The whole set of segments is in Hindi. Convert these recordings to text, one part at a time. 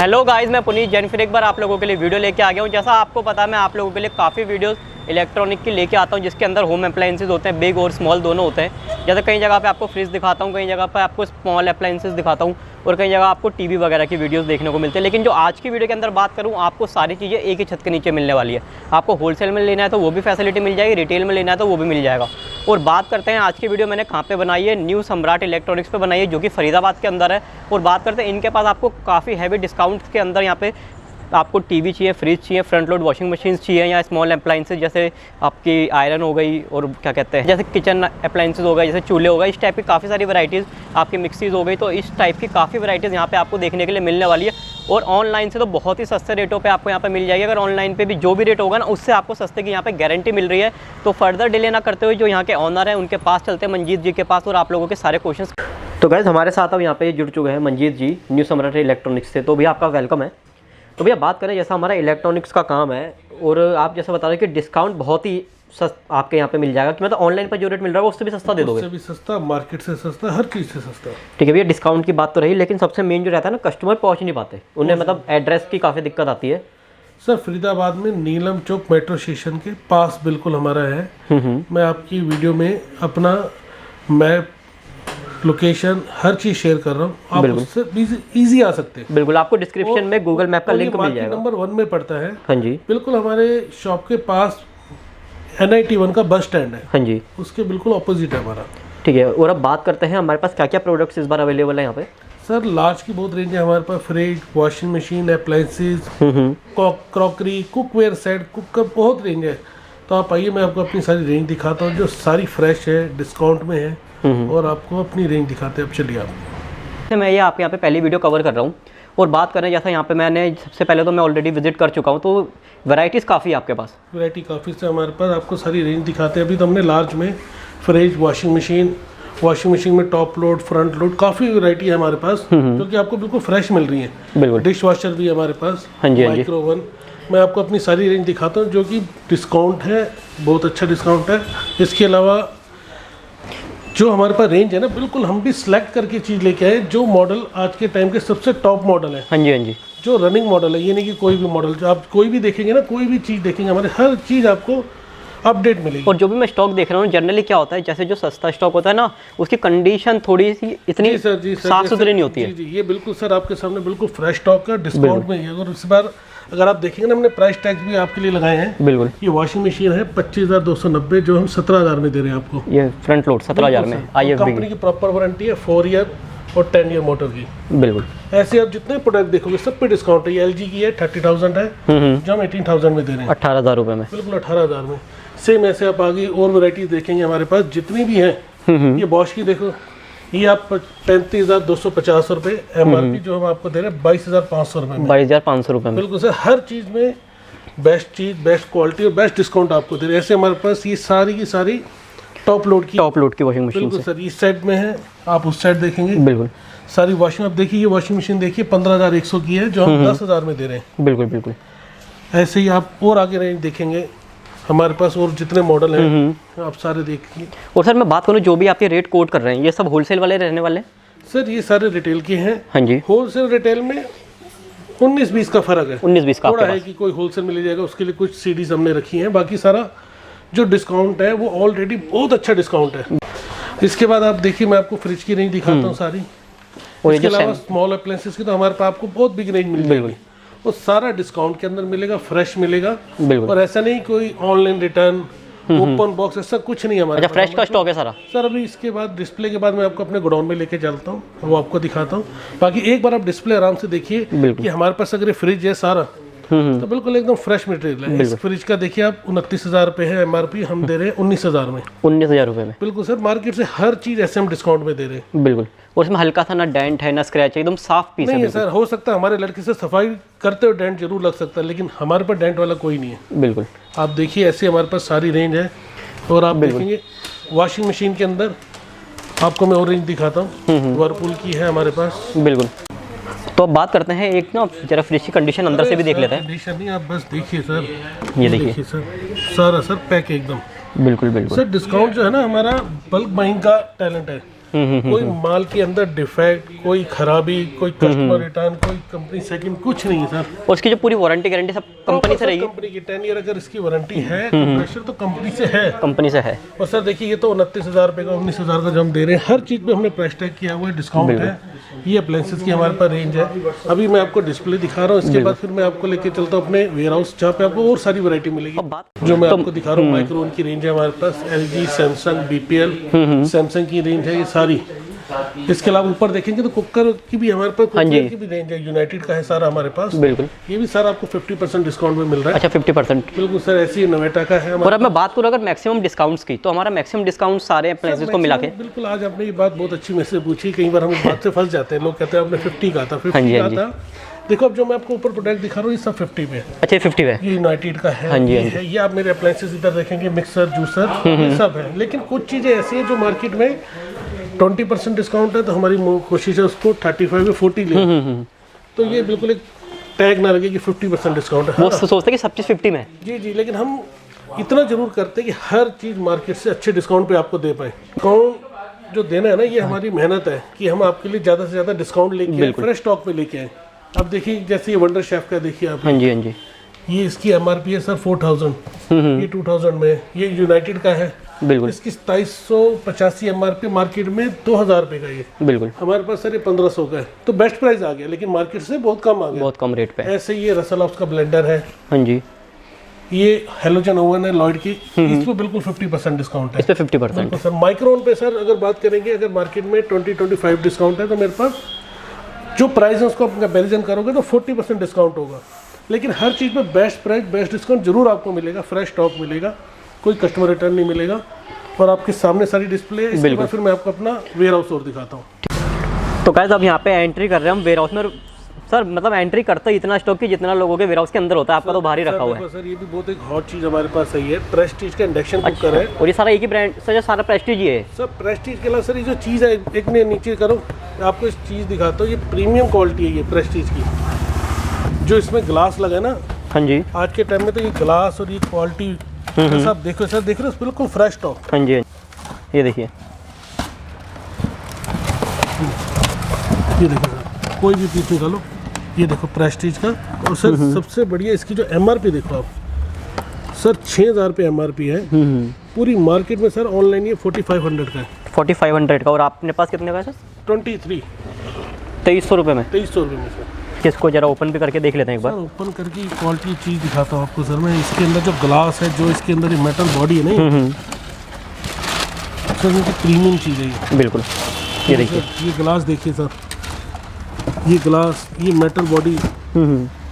हेलो गाइस, मैं पुनीत जैन फिर एक बार आप लोगों के लिए वीडियो लेके आ गया हूँ। जैसा आपको पता है, मैं आप लोगों के लिए काफ़ी वीडियोस इलेक्ट्रॉनिक की लेके आता हूँ, जिसके अंदर होम अप्लायंसेस होते हैं, बिग और स्मॉल दोनों होते हैं। जैसे कई जगह पे आपको फ्रिज दिखाता हूँ, कई जगह पे आपको स्मॉल अप्लायंसेस दिखाता हूँ और कई जगह आपको टीवी वगैरह की वीडियोस देखने को मिलते हैं। लेकिन जो आज की वीडियो के अंदर बात करूँ, आपको सारी चीज़ें एक ही छत के नीचे मिलने वाली है। आपको होलसेल में लेना है तो वो भी फैसिलिटी मिल जाएगी, रिटेल में लेना है तो वो भी मिल जाएगा। और बात करते हैं आज की वीडियो मैंने कहाँ पे बनाई है, न्यू सम्राट इलेक्ट्रॉनिक्स पे बनाई है, जो कि फरीदाबाद के अंदर है। और बात करते हैं इनके पास आपको काफ़ी हैवी डिस्काउंट के अंदर यहाँ पे आपको टीवी चाहिए, फ्रिज चाहिए, फ्रंट लोड वॉशिंग मशीन चाहिए, या स्मॉल अप्लायंसेस जैसे आपकी आयरन हो गई और क्या कहते हैं जैसे किचन अप्लायंसेस हो गए, जैसे चूल्हे हो गए, इस टाइप की काफ़ी सारी वैरायटीज़, आपकी मिक्सीज़ हो गई, तो इस टाइप की काफ़ी वैरायटीज़ यहाँ पे आपको देखने के लिए मिलने वाली है। और ऑनलाइन से तो बहुत ही सस्ते रेटों पे आपको यहाँ पे मिल जाएगी। अगर ऑनलाइन पे भी जो भी रेट होगा ना, उससे आपको सस्ते की यहाँ पे गारंटी मिल रही है। तो फर्दर डिले ना करते हुए जो यहाँ के ऑनर हैं उनके पास चलते हैं, मंजीत जी के पास, और आप लोगों के सारे क्वेश्चंस। तो गाइस, हमारे साथ अब यहाँ पे जुड़ चुके हैं मंजीत जी न्यू सम्राट इलेक्ट्रॉनिक्स से। तो भैया आपका वेलकम है। तो भैया बात करें, जैसा हमारा इलेक्ट्रॉनिक्स का काम है और आप जैसा बता रहे हैं कि डिस्काउंट बहुत ही आपके यहाँ पे मिल जाएगा, कि मतलब ऑनलाइन पर जो रेट मिल रहा है उससे भी सस्ता दे दोगे? उससे भी सस्ता, मार्केट से सस्ता, हर चीज़ से सस्ता। ठीक है भैया, डिस्काउंट की बात तो रही, लेकिन सबसे मेन जो रहता है ना, कस्टमर पहुँच नहीं पाते, उन्हें मतलब एड्रेस की काफ़ी दिक्कत आती है। सर, फरीदाबाद में नीलम चौक मेट्रो स्टेशन के पास बिल्कुल हमारा है। मैं आपकी वीडियो में अपना मैप, लोकेशन, हर चीज़ शेयर कर रहा हूँ, आप उससे इजी आ सकते हैं। बिल्कुल, आपको डिस्क्रिप्शन में गूगल मैप का लिंक मिल जाएगा। नंबर 1 में पड़ता है। हाँ जी, बिल्कुल हमारे शॉप के पास N.I.T 1 का बस स्टैंड है। हाँ जी, उसके बिल्कुल ऑपोजिट है हमारा। ठीक है। और अब बात करते हैं हमारे पास क्या क्या प्रोडक्ट्स इस बार अवेलेबल है यहाँ पे। सर, लार्ज की बहुत रेंज है हमारे पास, fridge, washing machine, appliances, crockery, cookware set, cooker, बहुत रेंज है। तो आप आइए, मैं आपको अपनी सारी रेंज दिखाता हूँ, जो सारी फ्रेश है, डिस्काउंट में है, और आपको अपनी रेंज दिखाते हैं। अब चलिए आप। मैं ये आपके यहाँ पे पहली वीडियो कवर कर रहा हूँ, और बात करें जैसा यहाँ पे मैंने सबसे पहले तो मैं ऑलरेडी विजिट कर चुका हूँ, तो वैरायटीज़ काफ़ी है आपके पास। वैरायटी काफ़ी से हमारे पास, आपको सारी रेंज दिखाते हैं। अभी तो हमने लार्ज में फ्रिज, वॉशिंग मशीन में टॉप लोड, फ्रंट लोड, काफ़ी वैरायटी है हमारे पास, क्योंकि आपको बिल्कुल फ्रेश मिल रही है। बिल्कुल, डिश वॉशर भी है हमारे पास, माइक्रो ओवन। मैं आपको अपनी सारी रेंज दिखाता हूँ, जो कि डिस्काउंट है, बहुत अच्छा डिस्काउंट है। इसके अलावा जो हमारे पास रेंज है ना, बिल्कुल हम भी सिलेक्ट करके चीज़ लेके आए, जो मॉडल आज के टाइम के सबसे टॉप मॉडल है। हाँ जी, हाँ जी, जो रनिंग मॉडल है। ये नहीं कि कोई भी मॉडल, जो आप कोई भी देखेंगे ना, कोई भी चीज़ देखेंगे, हमारे हर चीज़ आपको अपडेट मिलेगी। और जो भी मैं स्टॉक देख रहा हूँ, जनरली क्या होता है, जैसे जो सस्ता स्टॉक होता है ना, उसकी कंडीशन थोड़ी सी इतनी साफ सुथरी नहीं होती है। जी, ये बिल्कुल सर आपके सामने बिल्कुल फ्रेश स्टॉक का डिस्काउंट में है। और इस बार अगर आप देखेंगे ना, हमने प्राइस टैग भी आपके लिए लगाए हैं। बिल्कुल, ये वॉशिंग मशीन है 25,290, जो हम 17,000 में दे रहे हैं आपको। ये फ्रंट लोड 17,000 में। कंपनी की प्रॉपर वारंटी है, 4 ईयर और 10 ईयर मोटर की। बिल्कुल, ऐसे आप जितने प्रोडक्ट देखोगे सब पे डिस्काउंट है। ये LG की है 30,000 है, जो हम 18,000 में दे रहे हैं। 18,000 रुपये में, बिल्कुल 18,000 में। सेम ऐसे आप आगे और वैरायटी देखेंगे हमारे पास जितनी भी हैं। ये बॉश की देखो, ये आप 35,250 रुपये MRP, जो हम आपको दे रहे हैं 22,500 रुपये में। 22,500 रुपये में, बिल्कुल सर। हर चीज़ में बेस्ट चीज़, बेस्ट क्वालिटी और बेस्ट डिस्काउंट आपको दे रहे हैं। ऐसे हमारे पास ये सारी की सारी टॉप लोड की वॉशिंग मशीन। बिल्कुल सर, इस साइड में है, आप उस साइड देखेंगे। बिल्कुल, सारी वॉशिंग आप देखिए। ये वॉशिंग मशीन देखिए 15,100 की है, जो हम 10,000 में दे रहे हैं। बिल्कुल बिल्कुल, ऐसे ही आप और आगे रेंज देखेंगे हमारे पास, और जितने मॉडल हैं आप सारे देखिए। और सर मैं बात करूँ, जो भी आपके रेट कोट कर रहे हैं, ये सब होलसेल वाले रहने वाले? सर, ये सारे रिटेल के हैं। हाँ जी, होलसेल रिटेल में 19-20 का फर्क है। 19-20 का थोड़ा है कि कोई होलसेल में ले जाएगा, उसके लिए कुछ सीडीज हमने रखी हैं। बाकी सारा जो डिस्काउंट है वो ऑलरेडी बहुत अच्छा डिस्काउंट है। इसके बाद आप देखिए, मैं आपको फ्रिज की रेंज दिखाता हूँ सारी। और इसके अलावा स्मॉल अप्लायंसेस की तो हमारे पास आपको बहुत बिग रेंज मिल जाएगी। वो सारा डिस्काउंट के अंदर मिलेगा, फ्रेश मिलेगा। और ऐसा नहीं कोई ऑनलाइन रिटर्न, ओपन बॉक्स, ऐसा कुछ नहीं हमारे। अच्छा, फ्रेश का स्टॉक है सारा? सर, अभी इसके बाद डिस्प्ले के बाद मैं आपको अपने गोडाउन में लेके चलता हूँ, वो आपको दिखाता हूँ। बाकी एक बार आप डिस्प्ले आराम से देखिए कि हमारे पास अगर फ्रिज है सारा, तो बिल्कुल एकदम फ्रेश मटेरियल है। इस फ्रिज का देखिए आप 29,000 रुपये है MRP, हम दे रहे हैं 19,000 में। 19,000 रुपये में, बिल्कुल सर। मार्केट से हर चीज़ ऐसे हम डिस्काउंट में दे रहे हैं। बिल्कुल, और इसमें हल्का सा ना डेंट है ना स्क्रैच है, एकदम साफ पीस है। सर, हो सकता है हमारे लड़के से सफाई करते हुए डेंट जरूर लग सकता है, लेकिन हमारे पास डेंट वाला कोई नहीं है। बिल्कुल, आप देखिए ऐसे हमारे पास सारी रेंज है। और आप देखेंगे वॉशिंग मशीन के अंदर आपको मैं और रेंज दिखाता हूँ, वर्लपूल की है हमारे पास। बिल्कुल, तो अब बात करते हैं एक ना जरा फ्रिज की कंडीशन अंदर से भी देख लेते हैं। कंडीशन नहीं, आप बस देखिए सर, ये देखिए सर, सारा सर पैक एकदम। बिल्कुल बिल्कुल सर। डिस्काउंट जो है ना, हमारा बल्क बाइंग का टैलेंट है। कोई माल के अंदर डिफेक्ट, कोई खराबी, कोई कस्टमर रिटर्न, कोई कंपनी सेकंड, कुछ नहीं है सर। और उसकी जो पूरी वारंटी गारंटी सब कंपनी से रहेगी? कंपनी की 10 ईयर अगर इसकी वारंटी है, प्रेशर तो कंपनी से है। कंपनी से है। और सर देखिए ये तो 29,000 रुपये का, 19,000 का जो हम दे रहे हैं, हर चीज़ पे हमने प्राइस टैग किया हुआ है, डिस्काउंट है। ये अप्लायंसेस की हमारे पास रेंज है। अभी मैं आपको डिस्प्ले दिखा रहा हूँ, इसके बाद फिर मैं आपको लेके चलता हूँ अपने वेयर हाउस, जहाँ पे आपको और सारी वैरायटी मिलेगी। जो मैं आपको दिखा रहा हूँ माइक्रोवेव की रेंज है हमारे पास, LG, सैमसंग, BPL, सैमसंग की रेंज है ये सारी। इसके अलावा ऊपर देखेंगे तो कुकर की भी हमारे पास, कुकर की भी रेंज है, यूनाइटेड का है सारा हमारे पास। बिल्कुल, ये भी सारा आपको 50% डिस्काउंट में मिल रहा है। अच्छा 50%? बिल्कुल सर, ऐसी नोवेटा का है। और अब मैं बात करूँ अगर मैक्सिमम डिस्काउंट्स की, तो हमारा मैक्सिमम डिस्काउंट सारे अप्लायंसेस को मिला के? बिल्कुल, आज आपने ये बात बहुत अच्छी मुझसे पूछी, कई बार हम इस बात से फंस जाते हैं, लोग कहते हैं आपने 50 का था, 50 का था। देखो अब जो मैं आपको ऊपर प्रोडक्ट दिखा रहा हूँ ये सब 50 पे है। अच्छा 50 पे? ये यूनाइटेड का है। ये आप मेरे अप्लायंसेस इधर देखेंगे, मिक्सर, जूसर, ये सब है। लेकिन कुछ चीज़ें ऐसी हैं जो मार्केट में 20% डिस्काउंट है, तो हमारी कोशिश है उसको 35 या 40 ले। तो ये बिल्कुल एक टैग ना लगे कि 50% डिस्काउंट है। वो सोचते हैं कि सब चीज़ 50 में। जी, लेकिन हम इतना जरूर करते हैं कि हर चीज़ मार्केट से अच्छे डिस्काउंट पे आपको दे पाए। डिस्काउंट जो देना है ना, ये हमारी मेहनत है कि हम आपके लिए ज़्यादा से ज़्यादा डिस्काउंट लेके आए, फ्रेश स्टॉक पे लेके आए। अब देखिए जैसे ये वंडर शेफ का देखिए आप। हाँ जी। ये इसकी MRP है सर 4000, ये 2000 में। ये यूनाइटेड का है। बिल्कुल, इसकी 2785 MRP, मार्केट में 2000 रुपये का ये। बिल्कुल, हमारे पास सर ये 1500 का है, तो बेस्ट प्राइस आ गया, लेकिन मार्केट से बहुत कम आ गया, बहुत कम रेट पे। ऐसे ये रसल ऑफ का ब्लेंडर है। हाँ जी, ये हेलोजन ओवन है लॉयड की, इस पे बिल्कुल 50% डिस्काउंट है। इस पे 50% सर। माइक्रोवेव पे सर अगर बात करेंगे, अगर मार्केट में 20-25 डिस्काउंट है, तो मेरे पास जो प्राइस है उसको आप कंपेरिजन करोगे तो 40% डिस्काउंट होगा। लेकिन हर चीज़ में बेस्ट प्राइस, बेस्ट डिस्काउंट जरूर आपको मिलेगा, फ्रेश स्टॉक मिलेगा, कोई कस्टमर रिटर्न नहीं मिलेगा। और आपके सामने सारी डिस्प्ले है। इसके बाद फिर मैं आपको अपना वेयर हाउस और दिखाता हूँ। तो गाइस अब यहाँ पे एंट्री कर रहे हैं हम वेयर हाउस में। सर मतलब एंट्री करते ही इतना स्टॉक की जितना लोगों के वेयर हाउस के अंदर होता है, आपका तो बाहर ही रखा हुआ है। सर ये भी बहुत एक हॉट चीज़ हमारे पास है, ये प्रेस्टीज का इंडक्शन कुकर है। और ये सारा एक ही ब्रांड सर? ये सारा प्रेस्टीज ही है सर। प्रेस्टीज के अलावा सर ये जो चीज़ है, एक ने नीचे करो, आपको इस चीज़ दिखाता हूँ। ये प्रीमियम क्वालिटी है ये प्रेस्टीज की, जो इसमें ग्लास लगा है ना। हाँ जी, आज के टाइम में तो ये ग्लास और ये क्वालिटी सब देखो सर, देख रहे हो बिल्कुल फ्रेश स्टॉक। हाँ जी, ये देखिए, ये देखो सर, कोई भी पीस निकालो, ये देखो प्रेस्टीज का। और सर सबसे बढ़िया इसकी जो MRP देखो आप सर, 6000 रुपये MRP है। पूरी मार्केट में सर ऑनलाइन ये 4500 का है। 4500 का। और आपने पास कितने का है सर? 2300 रुपये में। 2300 रुपये में सर। किसको जरा ओपन भी करके देख लेते हैं एक बार। ओपन करके क्वालिटी चीज़ दिखाता हूँ आपको सर मैं। इसके अंदर जो ग्लास है, जो इसके अंदर ये मेटल बॉडी है नहीं सर, इनकी प्रीमियम चीज़ है ये। बिल्कुल, ये देखिए, ये ग्लास देखिए सर, ये ग्लास, ये मेटल बॉडी।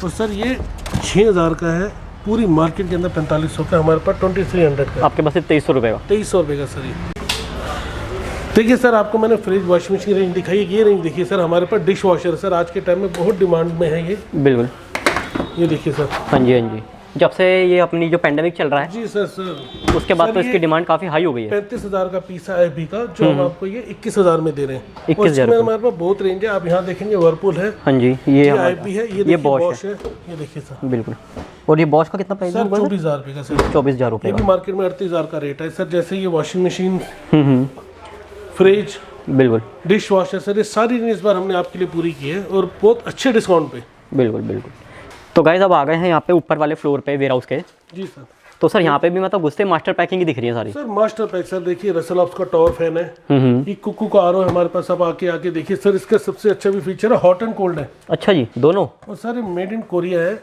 और सर ये 6000 का है, पूरी मार्केट के अंदर 4500 का, हमारे पास 2300 का। आपके पास 2300 रुपये का? 2300 रुपये का सर। ये देखिए सर, आपको मैंने फ्रिज वॉशिंग मशीन रेंज दिखाई है। ये रेंज देखिए सर, हमारे पास डिश वॉशर सर आज के टाइम में बहुत डिमांड में है ये। बिल्कुल, ये देखिए सर। हाँ जी, जब से ये अपनी जो पेंडेमिक चल रहा है जी सर, उसके बाद तो इसकी डिमांड काफ़ी हाई हो गई है। 35,000 का पीस है अभी का, जो हम आपको ये 21,000 में दे रहे हैं। 21,000 में हमारे पास बहुत रेंज है। आप यहाँ देखेंगे वर्लपूल है। हाँ जी, ये IB है, ये बॉश है, ये देखिए सर। बिल्कुल, और ये बॉश का कितना प्राइस है? 24,000 रुपये का सर। 24,000 रुपये। ये भी मार्केट में 38,000 का रेट है सर। जैसे ये वॉशिंग मशीन, फ्रिज, बिल्कुल, डिश वॉशर सर, ये सारी रेंज इस बार हमने आपके लिए पूरी की है और बहुत अच्छे डिस्काउंट पे। बिल्कुल। तो गाइस अब आ गए हैं यहाँ पे ऊपर वाले फ्लोर पे वेयर हाउस के। जी सर। तो सर यहाँ पे भी मतलब घुसते मास्टर पैकिंग ही दिख रही है सारी? सर मास्टर पैक सर, देखिए रसल ऑफ का टॉवर फैन है, ये कुकू का आरो है हमारे पास। अब आके देखिए सर, इसका सबसे अच्छा भी फीचर है, हॉट एंड कोल्ड है। अच्छा जी, दोनों? और सर मेड इन कोरिया है,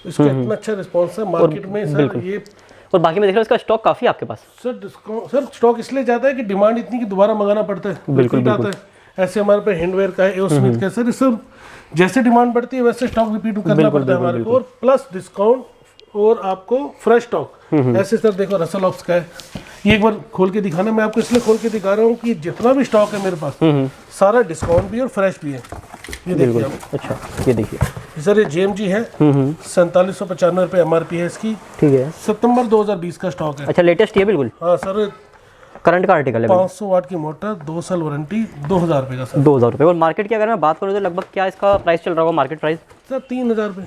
इसका इतना अच्छा रिस्पॉन्स है मार्केट में सर। ये और बाकी मैं देख रहा हूँ इसका स्टॉक काफ़ी आपके पास। सर स्टॉक इसलिए ज़्यादा है कि डिमांड इतनी कि दोबारा मंगाना पड़ता है। बिल्कुल आता है। ऐसे हमारे पे हैंडवेयर का है, एओस्मिथ का है सर। इस सब जैसे डिमांड बढ़ती है वैसे स्टॉक रिपीट करना पड़ता है हमारे को, और प्लस डिस्काउंट और आपको फ्रेश स्टॉक। ऐसे सर देखो रसल ऑफ्स का है, ये एक बार खोल के दिखाना। मैं आपको इसलिए खोल के दिखा रहा हूँ कि जितना भी स्टॉक है मेरे पास सारा डिस्काउंट भी और फ्रेश भी है। ये देखिए आप। अच्छा, ये देखिए सर, ये JMG है, 4795 रुपये MRP है इसकी। ठीक है, सितंबर 2020 का स्टॉक है। अच्छा, लेटेस्ट है बिल्कुल। हाँ सर, करंट का आर्टिकल है। 500 वाट की मोटर, 2 साल वारंटी, 2000 रुपये का सर। 2000 रुपये। और मार्केट की अगर मैं बात करूँ तो लगभग क्या इसका प्राइस चल रहा होगा मार्केट प्राइस? सर 3000 रुपये।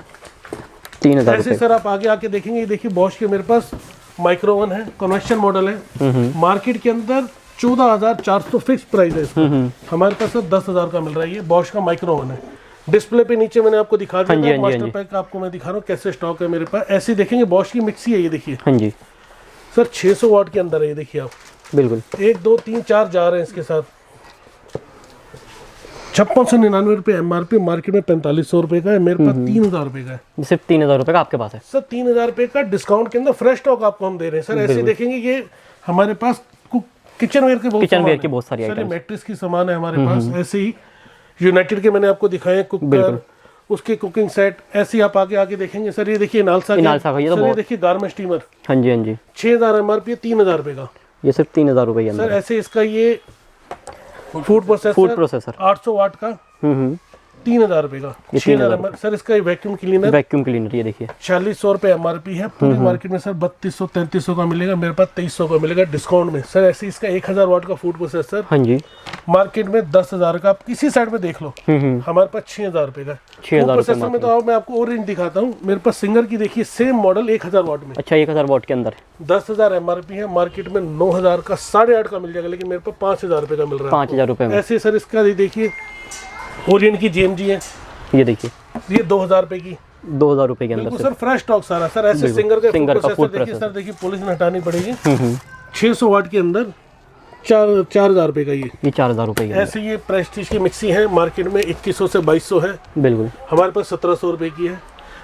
3000 रुपये। सर आप आगे आके देखेंगे, ये देखिए बॉश के मेरे पास माइक्रोवन है, कन्वेक्शन मॉडल है। मार्केट के अंदर 14,400 फिक्स प्राइस है इसका। हमारे पास सर 10,000 का मिल रहा है। ये बॉश का माइक्रो ओवन है। डिस्प्ले पे नीचे मैंने आपको दिखा दिया, मास्टर पैक आपको मैं दिखा रहा हूँ कैसे स्टॉक है मेरे पास। ऐसे देखेंगे बॉश की मिक्सी है, ये देखिए। हाँ जी सर 600 वाट के अंदर है, ये देखिए आप। बिल्कुल 1 2 3 4 जा रहे हैं इसके साथ। 5699 रुपये MRP, मार्केट में 4500 रुपये का है, मेरे पास 3000 रुपये का है। सिर्फ 3000 रुपये का आपके पास है सर। 3000 रुपये का डिस्काउंट के अंदर फ्रेश स्टॉक आपको हम दे रहे हैं सर। ऐसे देखेंगे ये हमारे पास किचन वेयर के बहुत सारी आइटम्स, मैट्रिक्स की सामान है हमारे पास। ऐसे ही यूनाइटेड के मैंने आपको दिखाए कुकर, उसके कुकिंग सेट। ऐसे ही आप आगे देखेंगे सर। ये देखिए नालसा का, ये देखिए गारमेंट स्टीमर। हाँ जी हाँ जी 6000 MRP, 3000 रुपये का। ये सिर्फ 3000 रुपये सर। ऐसे इसका ये फूड प्रोसेसर 800 वाट का 3000 रुपये का। 6000 MRP सर। इसका वैक्यूम क्लीनर ये देखिए 4600 रुपये MRP है। पूरी मार्केट में सर 3200-3300 का मिलेगा, मेरे पास 2300 का मिलेगा डिस्काउंट में सर। ऐसे इसका 1000 वाट का फूड प्रोसेसर। हाँ जी मार्केट में 10,000 का, आप किसी साइड में देख लो। हमारे पास 6000 रुपये का। 6000 प्रोसेसर में तो आओ मैं आपको और रेंज दिखाता हूँ। मेरे पास सिंगर की देखिए सेम मॉडल 1000 वाट में। अच्छा 1000 वाट के अंदर 10,000 MRP है, मार्केट में 9000 का 8.5 का मिल जाएगा, लेकिन मेरे पास 5000 रुपये का मिल रहा है। 5000 रुपये ऐसे सर। इसका देखिए ओरिएंट की JMG है, ये देखिए। ये 2000 रुपये की, 2000 रुपये के अंदर सर। फ्रेश स्टॉक सारा सर। ऐसे सिंगर का फूड देखिए सर। देखिए पुलिस में हटानी पड़ेगी। 600 वाट के अंदर 4000 रुपये का। ये 4000 रुपये की। ऐसे ये प्रेस्टीज की मिक्सी है, मार्केट में 2100 से 2200 है। बिल्कुल हमारे पास 1700 रुपये की है।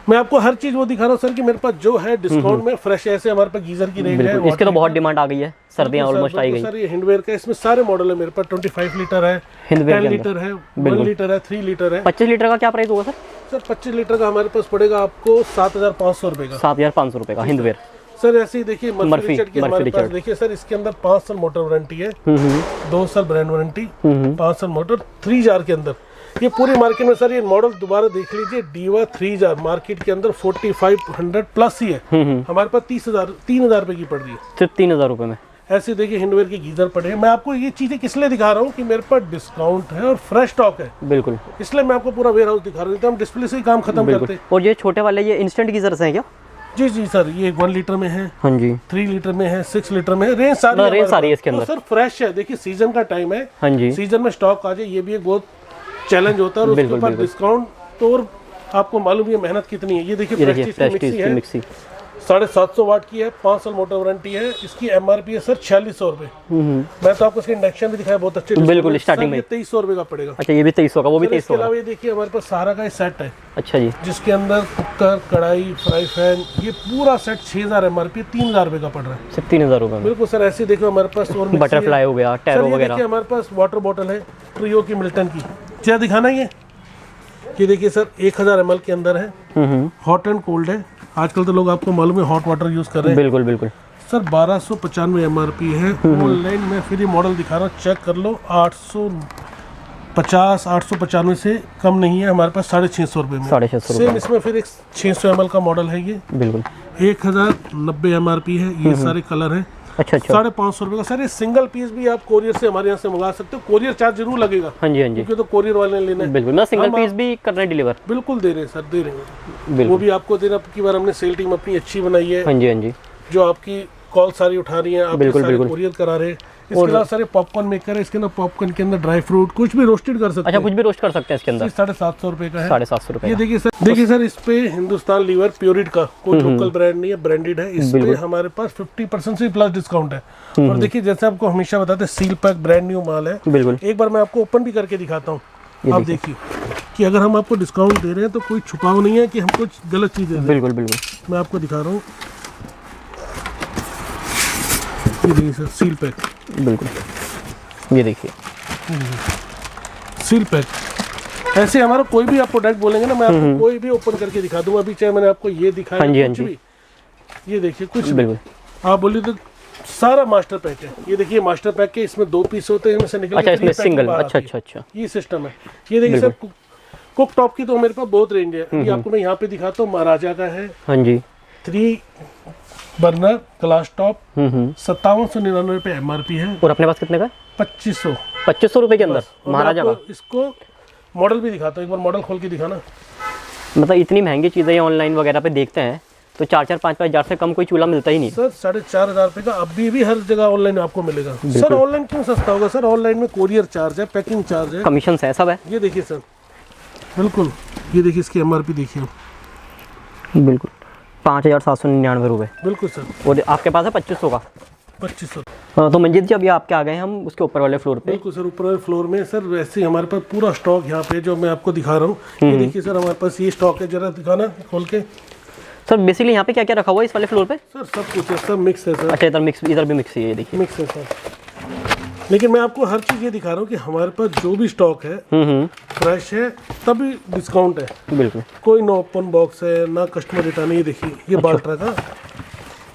मैं आपको हर चीज वो दिखा रहा हूँ सर कि मेरे पास जो है डिस्काउंट में फ्रेश। ऐसे हमारे पास गीजर की रेंज है, इसके तो बहुत डिमांड आ गई है, सर्दियां ऑलमोस्ट आई गई सर। ये हिंडवेयर का, इसमें सारे मॉडल है मेरे पास। 25 लीटर है, 10 लीटर है, 1 लीटर है, 3 लीटर है। 25 लीटर का क्या प्राइस होगा सर? 25 लीटर का हमारे पास पड़ेगा आपको 7500 रुपये का। 7500 रुपये का हिंडवेयर सर। ऐसे ही देखिए मर्फी की हमारे पास देखिए सर। इसके अंदर 5 साल मोटर वारंटी है, 2 साल ब्रांड वारंटी, 5 साल मोटर, 3 जार के अंदर। ये पूरी मार्केट में सर ये मॉडल दोबारा देख लीजिए, डीवा 3 जार मार्केट के अंदर 4500 प्लस ही है। हमारे पास 3000 रुपए की पड़ रही है, सिर्फ 3000 रुपए में। ऐसे देखिए हिंडवेयर के गीजर पड़े हैं। मैं आपको ये चीजें किस लिए दिखा रहा हूँ कि मेरे पास डिस्काउंट है और फ्रेश स्टॉक है। बिल्कुल इसलिए मैं आपको पूरा वेयर हाउस दिखा रहा हूँ। तो हम डिस्प्ले से ही काम खत्म करते हैं। और ये छोटे वाले ये इंस्टेंट गीजर्स हैं क्या? जी जी सर। ये 1 लीटर में है, हाँ जी, 3 लीटर में है, 6 लीटर में है। रेंज सारी है इसके अंदर सर। फ्रेश है। देखिए सीजन का टाइम है, हाँ जी, सीजन में स्टॉक आ जाए ये भी एक बहुत चैलेंज होता है। और उसके बाद डिस्काउंट तो और आपको मालूम है मेहनत कितनी है। ये देखिए प्रेस्टीज की मिक्सी 750 वाट की है, 5 साल मोटर वारंटी है। इसकी MRP है सर 4600 रुपए। मैं तो आपको इसके इंडक्शन भी दिखाया बहुत अच्छे। बिल्कुल स्टार्टिंग में 2300 रुपए का पड़ेगा। अच्छा ये भी 2300 का, वो भी 2300 का। ये देखिए हमारे पास सारा का सेट है। अच्छा जी। जिसके अंदर कुकर, कढ़ाई, फ्राई पैन, ये पूरा सेट 6000 MRP 3000 रुपए का पड़ रहा है, सिर्फ 3000 रुपए। बिल्कुल सर। ऐसे देखो हमारे पास और बटरफ्लाई हो गया, टैरो वगैरह। हमारे पास वाटर बॉटल है ट्रियो की, मिल्टन की। क्या दिखाना ये देखिए सर 1000 ml के अंदर है, हॉट एंड कोल्ड है। आजकल तो लोग आपको मालूम है हॉट वाटर यूज कर रहे हैं। बिल्कुल बिल्कुल सर। 1295 MRP है। ऑनलाइन में फिर ये मॉडल दिखा रहा हूँ, चेक कर लो। 850 895 से कम नहीं है हमारे पास, 650 रुपये में। 650 सेम इसमें फिर एक 600 ml का मॉडल है ये। बिल्कुल 1090 MRP है। ये सारे कलर है। अच्छा 550 रुपये का सर। ये सिंगल पीस भी आप कोरियर से हमारे यहाँ से मंगा सकते हो। कोरियर चार्ज जरूर लगेगा, हाँ जी हाँ जी, क्योंकि तो कोरियर वाले लेना है। बिल्कुल ना, सिंगल पीस भी कर रहे हैं डिलीवर। बिल्कुल दे रहे हैं सर, दे रहे हैं। वो भी आपको दे रहे हैं। की बार हमने सेल टीम अपनी अच्छी बनाई है, हाँ जी हाँ जी, जो आपकी कॉल सारी उठा रही है, आप बिल्कुल कोरियर करा रहे हैं। इसके अलावा सारे पॉपकॉर्न मेकर है। इसके अंदर पॉपकॉर्न के अंदर ड्राई फ्रूट कुछ भी रोस्टेड कर सकते हैं। अच्छा कुछ भी रोस्ट कर सकते हैं इसके अंदर। 750 रुपए का है। 750 रुपए। ये देखिए सर इस पे हिंदुस्तान लीवर प्योरिट का कोई लोकल ब्रांड नहीं है, ब्रांडेड है। इस पे हमारे पास 50% से प्लस डिस्काउंट है। और देखिए जैसे आपको हमेशा बताते हैं सील पैक ब्रांड न्यू माल है। बिल्कुल एक बार मैं आपको ओपन भी करके दिखाता हूँ। आप देखिए कि अगर हम आपको डिस्काउंट दे रहे हैं तो कोई छुपाव नहीं है कि हम कुछ गलत चीज दे रहे हैं। बिल्कुल बिल्कुल मैं आपको दिखा रहा हूँ। ये देखिए सर सील पैक। बिल्कुल ये देखिए सील पैक। ऐसे हमारा कोई भी आप प्रोडक्ट बोलेंगे ना, मैं आपको कोई भी ओपन करके दिखा दूंगा। अभी चाहे मैंने आपको ये दिखाया, हाँ जी, कुछ भी, ये देखिए कुछ बिल्कुल आप बोलिए तो सारा मास्टर पैक है। ये देखिए मास्टर पैक के इसमें 2 पीस होते हैं, इनमें से निकल। अच्छा इसमें सिंगल। अच्छा ये सिस्टम है। ये देखिए सर कुक टॉप की तो मेरे पास बहुत रेंज है। अभी आपको मैं यहाँ पे दिखाता हूँ। महाराजा का है, हाँ जी, 3 बर्नर ग्लास टॉप, 5799 रुपए MRP है। और अपने पास कितने का? 2500 रुपए के अंदर महाराजा का। इसको मॉडल भी दिखाता हूँ, एक बार मॉडल खोल के दिखाना। मतलब इतनी महंगी चीज़ें ऑनलाइन वगैरह पे देखते हैं तो 4-5 हज़ार से कम कोई चूल्हा मिलता ही नहीं सर। 4,500 रुपये का अभी भी हर जगह ऑनलाइन आपको मिलेगा सर। ऑनलाइन क्यों सस्ता होगा सर? ऑनलाइन में कोरियर चार्ज है, पैकिंग चार्ज है, कमीशन है, सब है। ये देखिए सर, बिल्कुल ये देखिए, इसकी MRP देखिए, बिल्कुल 5,799 रुपये। बिल्कुल सर। और आपके पास है 2500 का? 2500। हाँ, तो मंजीत जी अभी आपके आ गए हम उसके ऊपर वाले फ्लोर पे। बिल्कुल सर, ऊपर वाले फ्लोर में सर वैसे ही हमारे पास पूरा स्टॉक यहाँ पे जो मैं आपको दिखा रहा हूँ, ये देखिए सर, हमारे पास ये स्टॉक है, जरा दिखाना खोल के सर। बेसिकली यहाँ पे क्या क्या रखा हुआ है इस वाले फ्लोर पे? सर सब कुछ है, सब मिक्स है सर। अच्छा, इधर भी मिक्स है, ये देखिए मिक्स है सर। लेकिन मैं आपको हर चीज़ ये दिखा रहा हूँ कि हमारे पास जो भी स्टॉक है फ्रेश है, तभी डिस्काउंट है। बिल्कुल, कोई ना ओपन बॉक्स है ना कस्टमर रिटर्न। ये देखिए, ये बाल्ट्रा का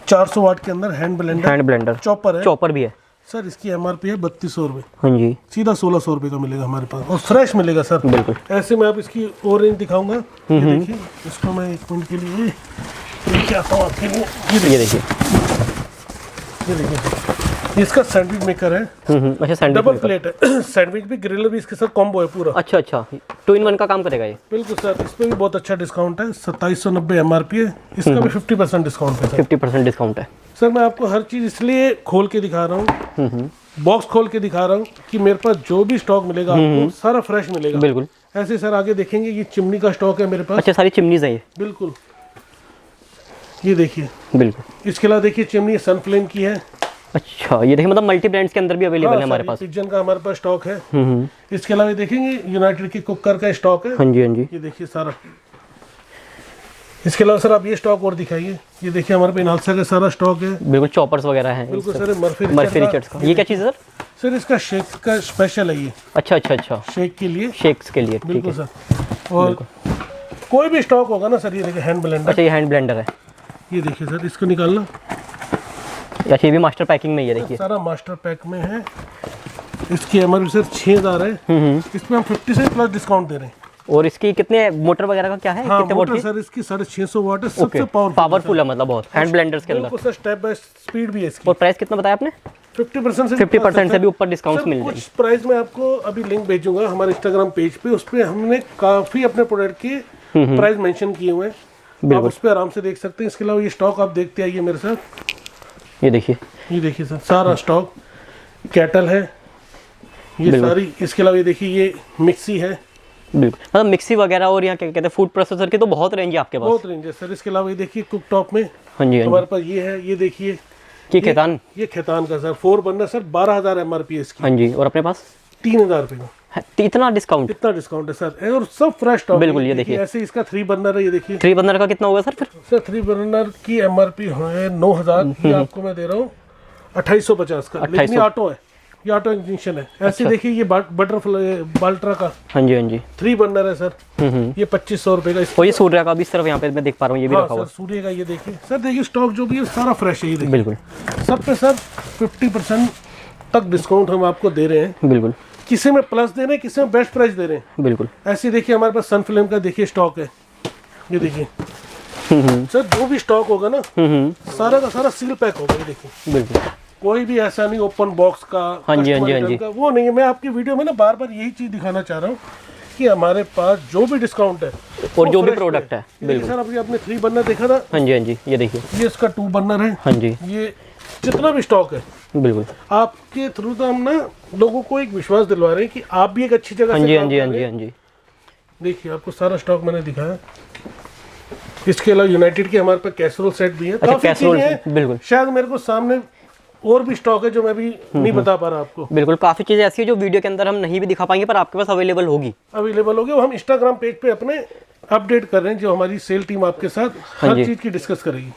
400 वाट के अंदर हैंड ब्लेंडर चॉपर है, चॉपर भी है सर। इसकी MRP है 3200 रुपये। हाँ जी, सीधा 1600 रुपये का मिलेगा हमारे पास, और फ्रेश मिलेगा सर। बिल्कुल। ऐसे मैं आप इसकी और रेंज दिखाऊंगा। ये देखिए, इसको मैं 1 मिनट के लिए लेके आता हूँ आपके लिए। ये देखिए, ये देखिए, इसका सैंडविच मेकर है। अच्छा, सैंडविच डबल प्लेट है, सैंडविच भी ग्रिलर भी इसके साथ कॉम्बो है पूरा। अच्छा अच्छा, 2 in 1 का काम करेगा ये। बिल्कुल सर। इस पे भी बहुत अच्छा डिस्काउंट है, 2790 MRP है। इसका भी 50% डिस्काउंट है सर। 50% डिस्काउंट है सर। मैं आपको हर चीज़ इसलिए खोल के दिखा रहा हूँ, बॉक्स खोल के दिखा रहा हूँ कि मेरे पास जो भी स्टॉक मिलेगा आपको सारा फ्रेश मिलेगा। बिल्कुल। ऐसे सर आगे देखेंगे, ये चिमनी का स्टॉक है मेरे पास। अच्छा, सारी चिमनीज है ये? बिल्कुल, ये देखिए। बिल्कुल। इसके अलावा देखिए, चिमनी सनफ्लेम की है। अच्छा, ये देखिए, मतलब मल्टी ब्रांड्स के अंदर भी अवेलेबल है हमारे पास। पिजन का हमारे पास स्टॉक है। इसके अलावा देखेंगे यूनाइटेड की कुकर का स्टॉक है। हाँ जी, हाँ जी, ये देखिए सारा। इसके अलावा सर आप ये स्टॉक और दिखाइए। ये देखिए, हमारे पे इनाल्सा का सारा स्टॉक है। बिल्कुल, चॉपर्स वगैरह हैं। बिल्कुल सर। मर्फी रिचर्ड्स का ये क्या चीज़ है सर? सर इसका शेक का स्पेशल है ये। अच्छा अच्छा अच्छा, शेक के लिए, शेक्स के लिए। बिल्कुल सर। और कोई भी स्टॉक होगा ना सर, ये देखिए हैंड ब्लेंडर। अच्छा, ये हैंड ब्लेंडर है। ये देखिए सर, इसको निकालना। अच्छा, ये भी मास्टर पैकिंग में, ये देखिए सारा मास्टर पैक में है। इसकी MRP सर 6000 है। इसमें हम 50 से प्लस डिस्काउंट दे रहे हैं। और इसकी कितने मोटर वगैरह का क्या है? हाँ, कितने मोटर सर इसकी 650 वाट है, सबसे पावरफुल है, मतलब बहुत हैंड ब्लेंडर्स के अंदर। सर स्टेप बाय स्पीड भी है इसकी। और प्राइस कितना बताया आपने? 50% से भी ऊपर डिस्काउंट मिल जाएगा। कुछ प्राइस में आपको अभी लिंक भेजूंगा हमारे इंस्टाग्राम पेज पे, उस पर हमने काफी अपने प्रोडक्ट के प्राइस मेंशन किए हुए हैं, आप उस पर आराम से देख सकते हैं। इसके अलावा ये स्टॉक आप देखते आइए मेरे साथ। ये देखिए, ये देखिए सर, सारा स्टॉक कैटल है ये सारी। इसके अलावा ये देखिए, ये मिक्सी है। बिल्कुल, मतलब मिक्सी वगैरह और यहाँ क्या कहते हैं फूड प्रोसेसर की तो बहुत रेंज है आपके पास। बहुत रेंज है सर। इसके अलावा ये देखिए, कुक टॉप में हाँ जी हमारे पास ये है। ये देखिए, ये खेतान, ये खेतान का सर 4 बर्नर सर, 12,000 MRP है इसकी। हाँ जी। और अपने पास 3,000 रुपये का। इतना डिस्काउंट? इतना डिस्काउंट है सर, और सब फ्रेश स्टॉक। बिल्कुल, ये देखिए। ऐसे इसका 3 बर्नर है। ये देखिए, 3 बर्नर का कितना होगा सर फिर? सर 3 बर्नर की MRP है 9,000। ये आपको मैं दे रहा हूँ 2850 का। लेकिन ये ऑटो है, ये ऑटो इंजेक्शन है। ऐसे देखिए, ये बटरफ्लाई बाल्ट्रा का, हाँ जी, हाँ जी, 3 बर्नर है सर। ये 2500 रुपये का। और ये सूर्य का भी सिर्फ यहाँ पे मैं देख पा रहा हूँ, ये भी रखा हुआ है। सूर्य का ये देखिए सर, देखिए स्टॉक जो भी है सारा फ्रेश है। ये देखिए, बिल्कुल सब पे सर 50% तक डिस्काउंट हम आपको दे रहे हैं। बिल्कुल, किसी में प्लस दे रहे हैं, किसी में बेस्ट प्राइस दे रहे हैं। बिल्कुल। ऐसे देखिए, हमारे पास सनफ्लेम का देखिए स्टॉक है। ये देखिए सर, जो भी स्टॉक होगा ना सारा का सारा सील पैक होगा। ये देखिए, बिल्कुल, कोई भी ऐसा नहीं ओपन बॉक्स का, हाँ जी, हाँ जी, हाँ जी, का वो नहीं है। मैं आपकी वीडियो में ना बार बार यही चीज दिखाना चाह रहा हूँ कि हमारे पास जो भी डिस्काउंट है और जो भी प्रोडक्ट है। बिल्कुल सर, अभी आपने 3 बर्नर देखा था। हाँ जी, हाँ जी, ये देखिए, ये इसका 2 बर्नर है। हाँ जी, ये जितना भी स्टॉक है, बिल्कुल आपके थ्रू तो हम ना लोगों को एक विश्वास दिलवा रहे हैं कि आप भी एक अच्छी जगह हाँ से जी, हाँ काम जी, हाँ कर जी, रहे हाँ हैं। जी। देखिए, आपको सारा स्टॉक मैंने दिखाया। इसके अलावा यूनाइटेड के हमारे पास कैसरोल सेट भी है। अच्छा, कैसरोल, बिल्कुल। शायद मेरे को सामने और भी स्टॉक है जो मैं भी नहीं बता पा रहा आपको। बिल्कुल, काफ़ी चीज़ें ऐसी है जो वीडियो के अंदर हम नहीं भी दिखा पाएंगे, पर आपके पास अवेलेबल होगी। वो हम इंस्टाग्राम पेज पे अपने अपडेट कर रहे हैं, जो हमारी सेल टीम आपके साथ हर चीज़ की डिस्कस करेगी।